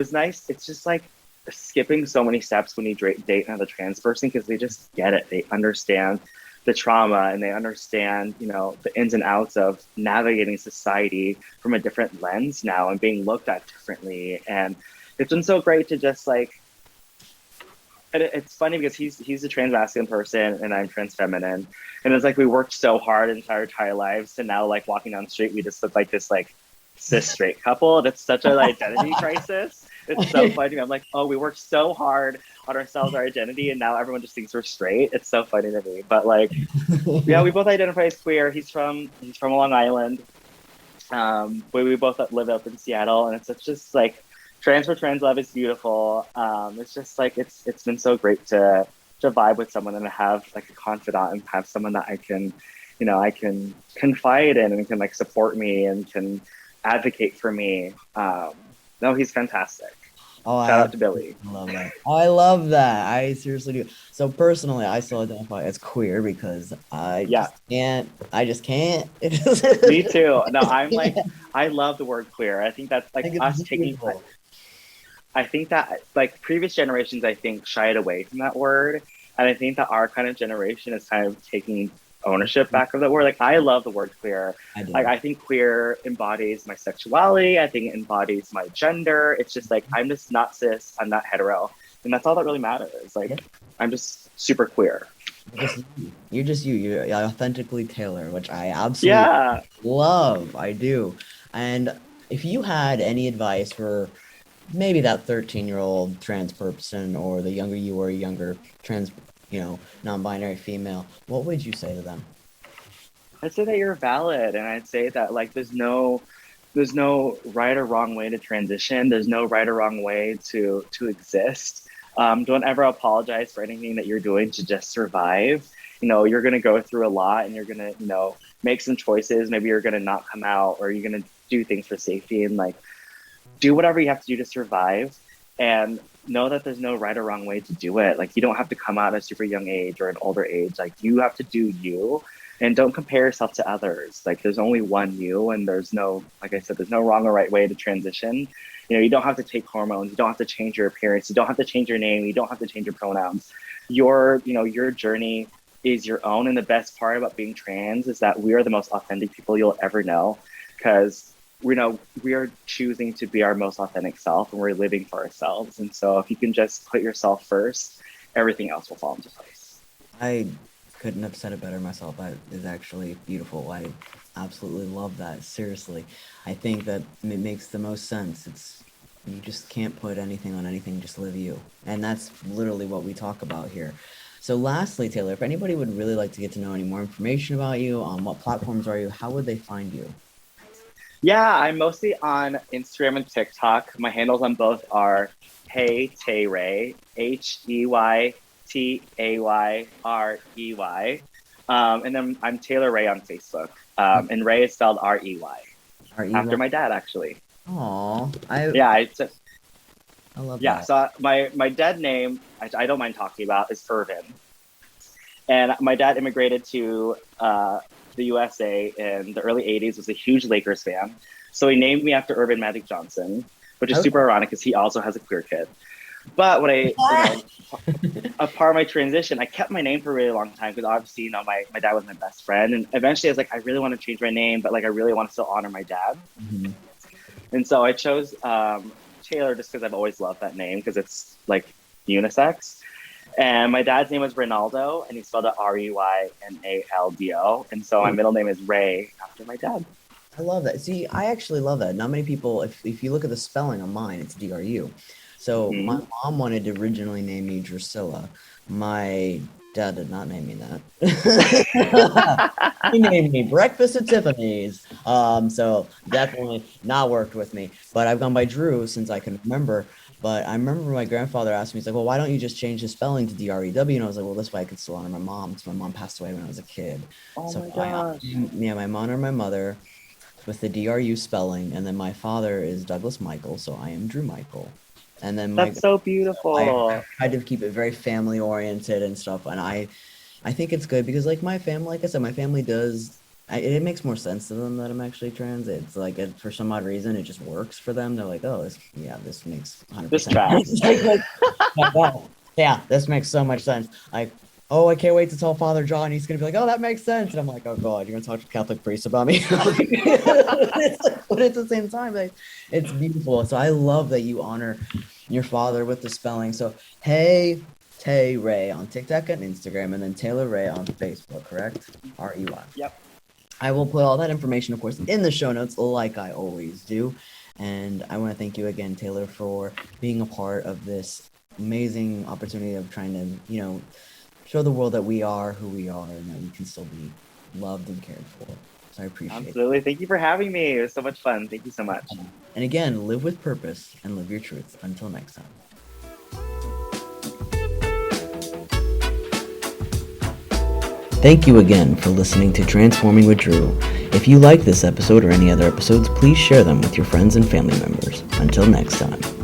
was nice. It's just like skipping so many steps when you date another trans person because they just get it. They understand the trauma and they understand, the ins and outs of navigating society from a different lens now and being looked at differently. And it's been so great to just like, it's funny because he's a trans masculine person and I'm trans feminine. And it's like we worked so hard in our entire lives to now like walking down the street, we just look like this like cis straight couple. And it's such an identity crisis. It's so funny. I'm like, oh, we worked so hard on ourselves, our identity, and now everyone just thinks we're straight. It's so funny to me. But like, yeah, we both identify as queer. He's from Long Island. We both live up in Seattle, and it's just like trans for trans love is beautiful. It's just like it's been so great to vibe with someone and have like a confidant and have someone that I can, I can confide in and can like support me and can advocate for me. No, he's fantastic. Oh, Shout out to Billy. love that. Oh, I love that. I seriously do. So personally, I still identify as queer because Yeah, I just can't. me too. No, I'm like, I love the word queer. I think that's I like think us it's taking, beautiful. I think that like previous generations, I think shied away from that word. And I think that our kind of generation is kind of taking ownership back of that word. Like I love the word queer. I Like do. I think queer embodies my sexuality. I think it embodies my gender. It's just like I'm just not cis, I'm not hetero. And that's all that really matters. Yeah. Like I'm just super queer. Just you. You're just you. You're authentically Taylor, which I absolutely Yeah. love. I do. And if you had any advice for maybe that 13-year-old trans person or the younger you were, younger trans, non-binary female, what would you say to them? I'd say that you're valid, and I'd say that like there's no right or wrong way to transition. There's no right or wrong way to exist. Don't ever apologize for anything that you're doing to just survive. You're gonna go through a lot, and you're gonna make some choices. Maybe you're gonna not come out, or you're gonna do things for safety, and like do whatever you have to do to survive. And know that there's no right or wrong way to do it. Like you don't have to come out at a super young age or an older age. Like you have to do you and don't compare yourself to others. Like there's only one you and there's no, like I said, there's no wrong or right way to transition. You don't have to take hormones. You don't have to change your appearance. You don't have to change your name. You don't have to change your pronouns. Your journey is your own. And the best part about being trans is that we are the most authentic people you'll ever know because we are choosing to be our most authentic self and we're living for ourselves. And so if you can just put yourself first, everything else will fall into place. I couldn't have said it better myself. That is actually beautiful. I absolutely love that. Seriously. I think that it makes the most sense. You just can't put anything on anything, just live you. And that's literally what we talk about here. So lastly, Taylor, if anybody would really like to get to know any more information about you, on what platforms are you, how would they find you? Yeah, I'm mostly on Instagram and TikTok. My handles on both are Hey Tay Ray, HeyTayRey. And then I'm Taylor Ray on Facebook. And Ray is spelled Rey, after R-E-Y? my dad, actually. Aw, Yeah, it's I love yeah. that. So my dad name I don't mind talking about is Irvin, and my dad immigrated to the USA in the early '80s. Was a huge Lakers fan, so he named me after Irvin Magic Johnson, which is super Okay. ironic because he also has a queer kid. But when a part of my transition, I kept my name for a really long time because obviously, my dad was my best friend, and eventually I was like, I really want to change my name, but like I really want to still honor my dad, Mhm. and so I chose Taylor just because I've always loved that name because it's like unisex. And my dad's name was Ronaldo, and he spelled it Reynaldo. And so my middle name is Ray after my dad. I love that. See, I actually love that. Not many people, if you look at the spelling of mine, it's DRU. So my Hmm. mom wanted to originally name me Drusilla. My dad did not name me that. He named me Breakfast at Tiffany's. So definitely not worked with me. But I've gone by Drew since I can remember. But I remember my grandfather asked me, he's like, well, why don't you just change the spelling to Drew? And I was like, well, this way I could still honor my mom because my mom passed away when I was a kid. Oh So my I honor, gosh. yeah, my mom or my mother with the DRU spelling, and then my father is Douglas Michael, so I am Drew Michael. And then That's so I beautiful. tried to keep it very family oriented and stuff, and I think it's good because like my family, like I said, my family does. it makes more sense to them that I'm actually trans. It's like for some odd reason it just works for them. They're like, oh, this makes 100% This tracks. sense. Like, wow, yeah, this makes so much sense. Like, oh, I can't wait to tell Father John. He's gonna be like, oh, that makes sense. And I'm like, oh God, you're gonna talk to Catholic priests about me. But at the same time, like, it's beautiful. So I love that you honor your father with the spelling. So hey, Tay Ray on TikTok and Instagram, and then Taylor Ray on Facebook, correct? REY. Yep. I will put all that information, of course, in the show notes, like I always do. And I want to thank you again, Taylor, for being a part of this amazing opportunity of trying to, show the world that we are who we are and that we can still be loved and cared for. So I appreciate Absolutely. Thank you for having me. It was so much fun. Thank you so much. it. And again, live with purpose and live your truth. Until next time. Thank you again for listening to Transforming with Drew. If you like this episode or any other episodes, please share them with your friends and family members. Until next time.